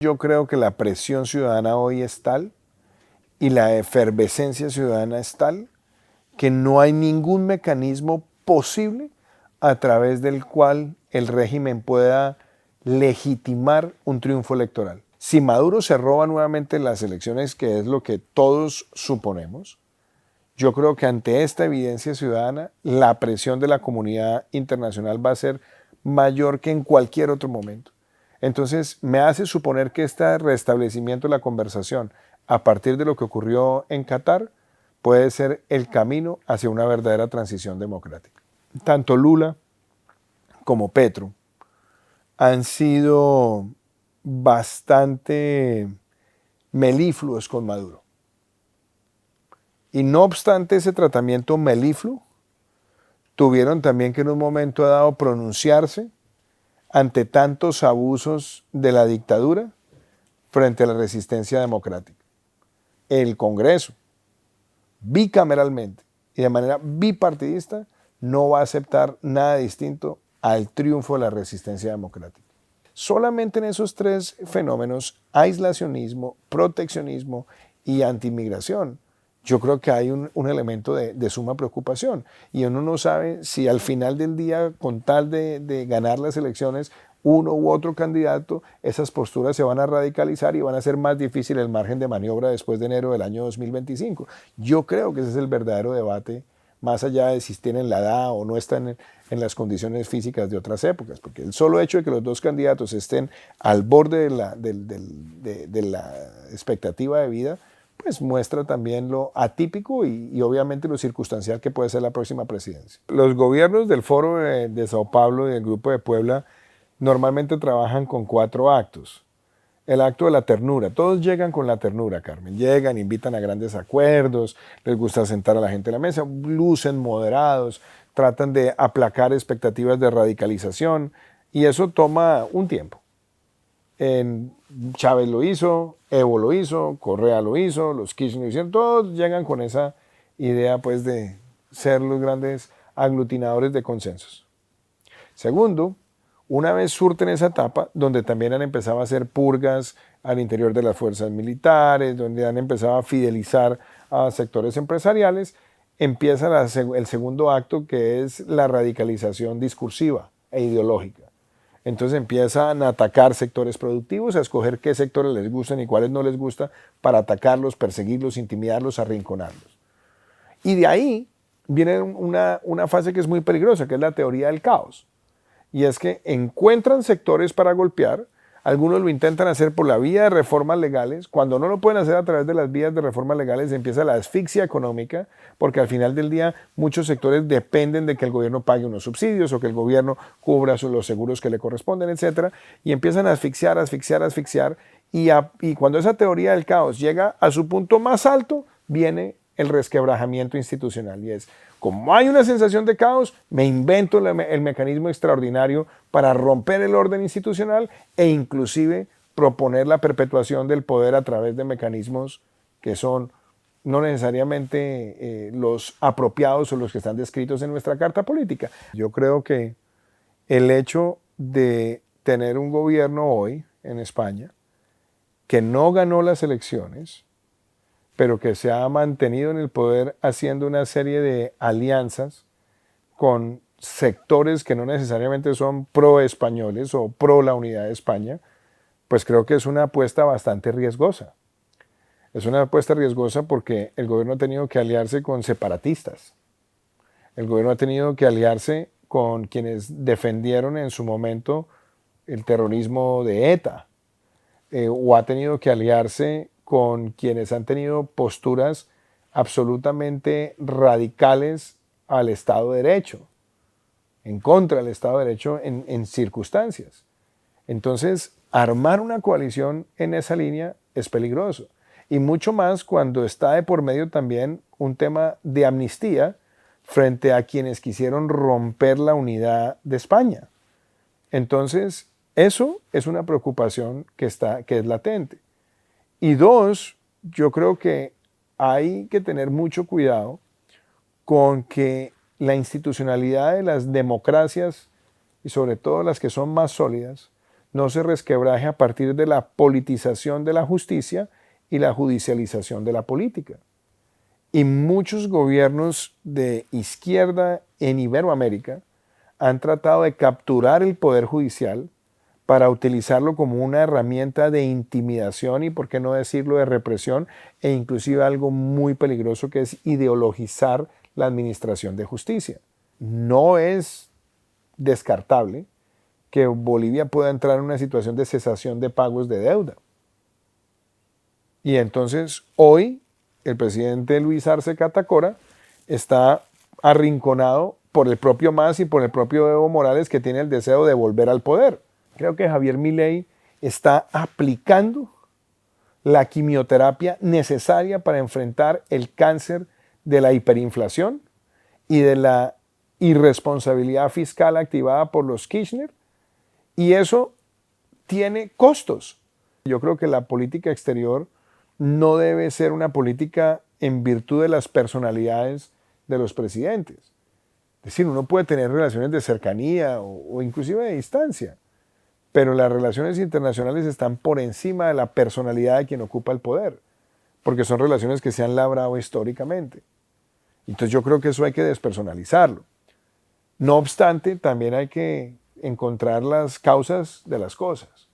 Yo creo que la presión ciudadana hoy es tal y la efervescencia ciudadana es tal que no hay ningún mecanismo posible a través del cual el régimen pueda legitimar un triunfo electoral. Si Maduro se roba nuevamente las elecciones, que es lo que todos suponemos, yo creo que ante esta evidencia ciudadana, la presión de la comunidad internacional va a ser mayor que en cualquier otro momento. Entonces, me hace suponer que este restablecimiento de la conversación a partir de lo que ocurrió en Qatar puede ser el camino hacia una verdadera transición democrática. Tanto Lula como Petro han sido bastante melifluos con Maduro. Y no obstante ese tratamiento melifluo, tuvieron también que en un momento dado pronunciarse ante tantos abusos de la dictadura frente a la resistencia democrática. El Congreso, bicameralmente y de manera bipartidista, no va a aceptar nada distinto al triunfo de la resistencia democrática. Solamente en esos tres fenómenos, aislacionismo, proteccionismo y antimigración, yo creo que hay un elemento de suma preocupación. Y uno no sabe si al final del día, con tal de ganar las elecciones, uno u otro candidato, esas posturas se van a radicalizar y van a hacer más difícil el margen de maniobra después de enero del año 2025. Yo creo que ese es el verdadero debate, más allá de si tienen la edad o no están en las condiciones físicas de otras épocas, porque el solo hecho de que los dos candidatos estén al borde de la expectativa de vida, pues muestra también lo atípico y obviamente lo circunstancial que puede ser la próxima presidencia. Los gobiernos del Foro de Sao Paulo y del Grupo de Puebla normalmente trabajan con 4 actos. El acto de la ternura. Todos llegan con la ternura, Carmen. Llegan, invitan a grandes acuerdos, les gusta sentar a la gente a la mesa, lucen moderados, tratan de aplacar expectativas de radicalización y eso toma un tiempo. Chávez lo hizo, Evo lo hizo, Correa lo hizo, los Kirchner lo hicieron, todos llegan con esa idea pues de ser los grandes aglutinadores de consensos. Segundo, una vez surten esa etapa, donde también han empezado a hacer purgas al interior de las fuerzas militares, donde han empezado a fidelizar a sectores empresariales, empieza el segundo acto, que es la radicalización discursiva e ideológica. Entonces empiezan a atacar sectores productivos, a escoger qué sectores les gustan y cuáles no les gusta para atacarlos, perseguirlos, intimidarlos, arrinconarlos. Y de ahí viene una fase que es muy peligrosa, que es la teoría del caos. Y es que encuentran sectores para golpear, algunos lo intentan hacer por la vía de reformas legales, cuando no lo pueden hacer a través de las vías de reformas legales empieza la asfixia económica, porque al final del día muchos sectores dependen de que el gobierno pague unos subsidios o que el gobierno cubra los seguros que le corresponden, etc. Y empiezan a asfixiar, asfixiar, asfixiar, y cuando esa teoría del caos llega a su punto más alto, viene el resquebrajamiento institucional, y es, como hay una sensación de caos, me invento el mecanismo extraordinario para romper el orden institucional e inclusive proponer la perpetuación del poder a través de mecanismos que son no necesariamente los apropiados o los que están descritos en nuestra carta política. Yo creo que el hecho de tener un gobierno hoy en España que no ganó las elecciones, pero que se ha mantenido en el poder haciendo una serie de alianzas con sectores que no necesariamente son pro-españoles o pro la unidad de España, pues creo que es una apuesta bastante riesgosa. Es una apuesta riesgosa porque el gobierno ha tenido que aliarse con separatistas. El gobierno ha tenido que aliarse con quienes defendieron en su momento el terrorismo de ETA, o ha tenido que aliarse con quienes han tenido posturas absolutamente radicales al Estado de Derecho, en contra del Estado de Derecho en circunstancias. Entonces, armar una coalición en esa línea es peligroso. Y mucho más cuando está de por medio también un tema de amnistía frente a quienes quisieron romper la unidad de España. Entonces, eso es una preocupación que es latente. Y dos, yo creo que hay que tener mucho cuidado con que la institucionalidad de las democracias, y sobre todo las que son más sólidas, no se resquebraje a partir de la politización de la justicia y la judicialización de la política. Y muchos gobiernos de izquierda en Iberoamérica han tratado de capturar el poder judicial para utilizarlo como una herramienta de intimidación y, por qué no decirlo, de represión, e inclusive algo muy peligroso que es ideologizar la administración de justicia. No es descartable que Bolivia pueda entrar en una situación de cesación de pagos de deuda. Y entonces hoy el presidente Luis Arce Catacora está arrinconado por el propio MAS y por el propio Evo Morales, que tiene el deseo de volver al poder. Creo que Javier Milei está aplicando la quimioterapia necesaria para enfrentar el cáncer de la hiperinflación y de la irresponsabilidad fiscal activada por los Kirchner, y eso tiene costos. Yo creo que la política exterior no debe ser una política en virtud de las personalidades de los presidentes. Es decir, uno puede tener relaciones de cercanía o inclusive de distancia, pero las relaciones internacionales están por encima de la personalidad de quien ocupa el poder, porque son relaciones que se han labrado históricamente. Entonces yo creo que eso hay que despersonalizarlo. No obstante, también hay que encontrar las causas de las cosas.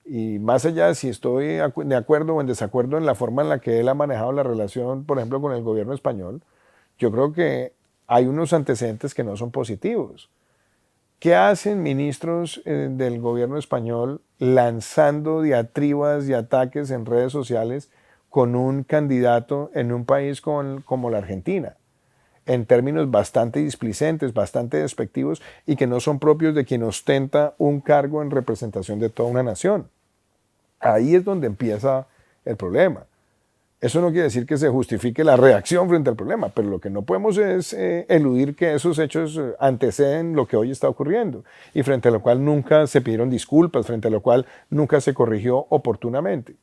Y más allá de si estoy de acuerdo o en desacuerdo en la forma en la que él ha manejado la relación, por ejemplo, con el gobierno español, yo creo que hay unos antecedentes que no son positivos. ¿Qué hacen ministros del gobierno español lanzando diatribas y ataques en redes sociales con un candidato en un país como la Argentina? En términos bastante displicentes, bastante despectivos y que no son propios de quien ostenta un cargo en representación de toda una nación. Ahí es donde empieza el problema. Eso no quiere decir que se justifique la reacción frente al problema, pero lo que no podemos es eludir que esos hechos anteceden lo que hoy está ocurriendo y frente a lo cual nunca se pidieron disculpas, frente a lo cual nunca se corrigió oportunamente.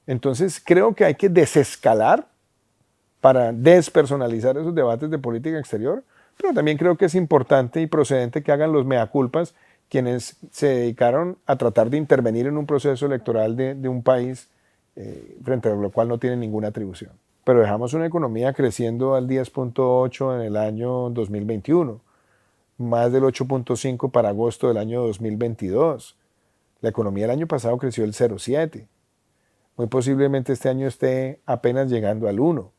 Entonces creo que hay que desescalar para despersonalizar esos debates de política exterior, pero también creo que es importante y procedente que hagan los mea culpas quienes se dedicaron a tratar de intervenir en un proceso electoral de un país frente a lo cual no tienen ninguna atribución. Pero dejamos una economía creciendo al 10.8 en el año 2021, más del 8.5 para agosto del año 2022. La economía del año pasado creció el 0.7. Muy posiblemente este año esté apenas llegando al 1.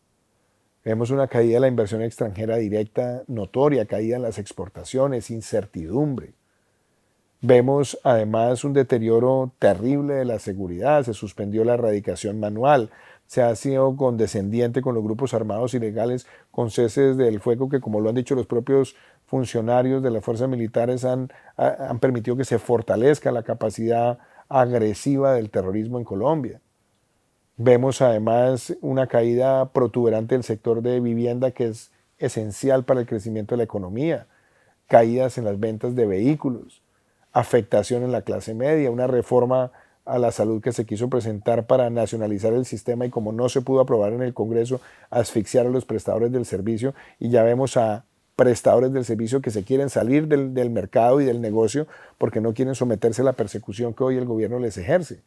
Vemos una caída de la inversión extranjera directa notoria, caída en las exportaciones, incertidumbre. Vemos además un deterioro terrible de la seguridad, se suspendió la erradicación manual, se ha sido condescendiente con los grupos armados ilegales, con ceses del fuego que, como lo han dicho los propios funcionarios de las fuerzas militares, han permitido que se fortalezca la capacidad agresiva del terrorismo en Colombia. Vemos además una caída protuberante del sector de vivienda, que es esencial para el crecimiento de la economía, caídas en las ventas de vehículos, afectación en la clase media, una reforma a la salud que se quiso presentar para nacionalizar el sistema y, como no se pudo aprobar en el Congreso, asfixiar a los prestadores del servicio, y ya vemos a prestadores del servicio que se quieren salir del mercado y del negocio porque no quieren someterse a la persecución que hoy el gobierno les ejerce.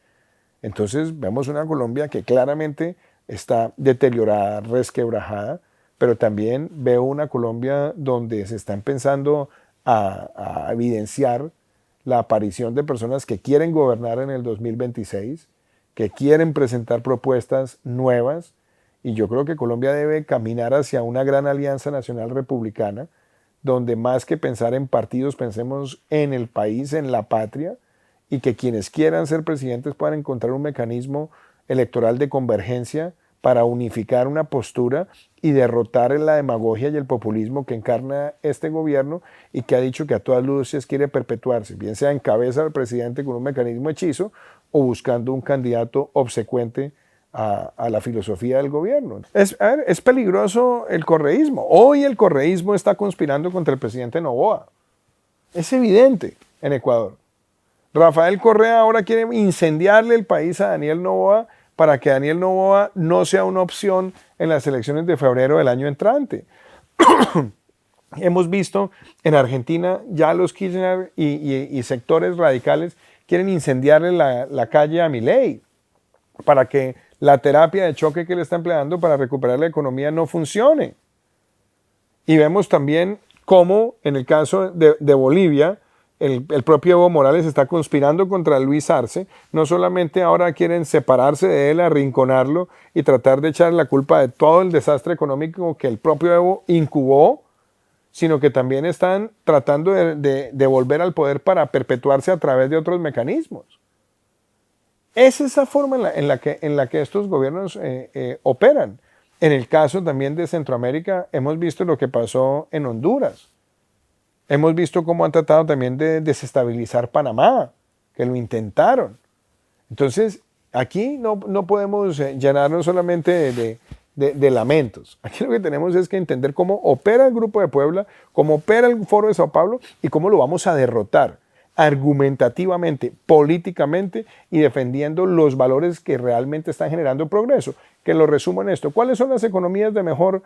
Entonces vemos una Colombia que claramente está deteriorada, resquebrajada, pero también veo una Colombia donde se está empezando a evidenciar la aparición de personas que quieren gobernar en el 2026, que quieren presentar propuestas nuevas, y yo creo que Colombia debe caminar hacia una gran alianza nacional republicana, donde más que pensar en partidos, pensemos en el país, en la patria, y que quienes quieran ser presidentes puedan encontrar un mecanismo electoral de convergencia para unificar una postura y derrotar la demagogia y el populismo que encarna este gobierno y que ha dicho que a todas luces quiere perpetuarse, bien sea en cabeza del presidente con un mecanismo hechizo o buscando un candidato obsecuente a la filosofía del gobierno. Es peligroso el correísmo. Hoy el correísmo está conspirando contra el presidente Noboa. Es evidente en Ecuador. Rafael Correa ahora quiere incendiarle el país a Daniel Noboa para que Daniel Noboa no sea una opción en las elecciones de febrero del año entrante. Hemos visto en Argentina ya los Kirchner y sectores radicales quieren incendiarle la calle a Milei para que la terapia de choque que le está empleando para recuperar la economía no funcione. Y vemos también cómo en el caso de Bolivia, el propio Evo Morales está conspirando contra Luis Arce. No solamente ahora quieren separarse de él, arrinconarlo y tratar de echar la culpa de todo el desastre económico que el propio Evo incubó, sino que también están tratando de volver al poder para perpetuarse a través de otros mecanismos. Es esa forma en la que estos gobiernos operan. En el caso también de Centroamérica, hemos visto lo que pasó en Honduras. Hemos visto cómo han tratado también de desestabilizar Panamá, que lo intentaron. Entonces, aquí no podemos llenarnos solamente de lamentos. Aquí lo que tenemos es que entender cómo opera el Grupo de Puebla, cómo opera el Foro de Sao Paulo y cómo lo vamos a derrotar argumentativamente, políticamente y defendiendo los valores que realmente están generando progreso. Que lo resumo en esto. ¿Cuáles son las economías de mejor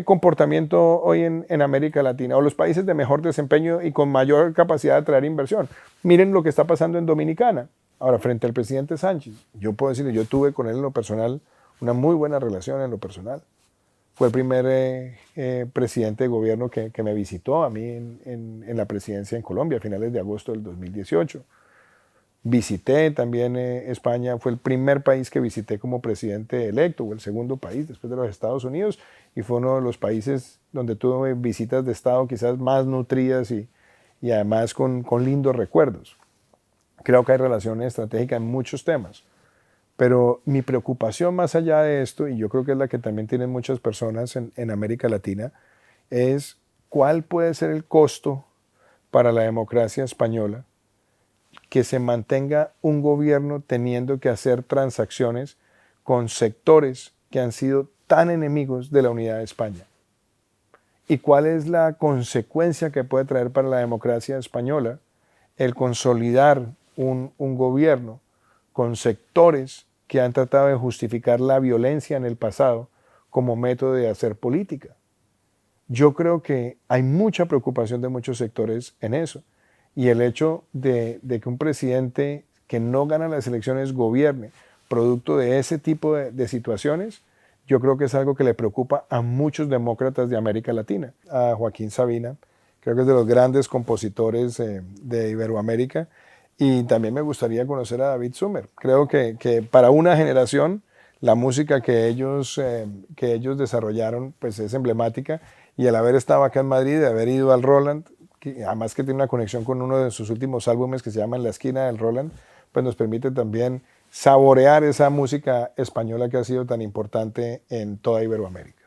comportamiento hoy en América Latina o los países de mejor desempeño y con mayor capacidad de atraer inversión? Miren lo que está pasando en Dominicana. Ahora, frente al presidente Sánchez, yo puedo decirle, yo tuve con él en lo personal una muy buena relación en lo personal. Fue el primer presidente de gobierno que me visitó a mí en la presidencia en Colombia a finales de agosto del 2018. Visité también España, fue el primer país que visité como presidente electo, o el segundo país después de los Estados Unidos, y fue uno de los países donde tuve visitas de Estado quizás más nutridas y además con lindos recuerdos. Creo que hay relación estratégica en muchos temas. Pero mi preocupación más allá de esto, y yo creo que es la que también tienen muchas personas en América Latina, es cuál puede ser el costo para la democracia española que se mantenga un gobierno teniendo que hacer transacciones con sectores que han sido tan enemigos de la unidad de España. ¿Y cuál es la consecuencia que puede traer para la democracia española el consolidar un gobierno con sectores que han tratado de justificar la violencia en el pasado como método de hacer política? Yo creo que hay mucha preocupación de muchos sectores en eso. Y el hecho de que un presidente que no gana las elecciones gobierne producto de ese tipo de situaciones, yo creo que es algo que le preocupa a muchos demócratas de América Latina. A Joaquín Sabina, creo que es de los grandes compositores de Iberoamérica. Y también me gustaría conocer a David Sumer. Creo que para una generación la música que ellos desarrollaron pues es emblemática. Y al haber estado acá en Madrid, de haber ido al Roland, además que tiene una conexión con uno de sus últimos álbumes que se llama En la esquina del Roland, pues nos permite también saborear esa música española que ha sido tan importante en toda Iberoamérica.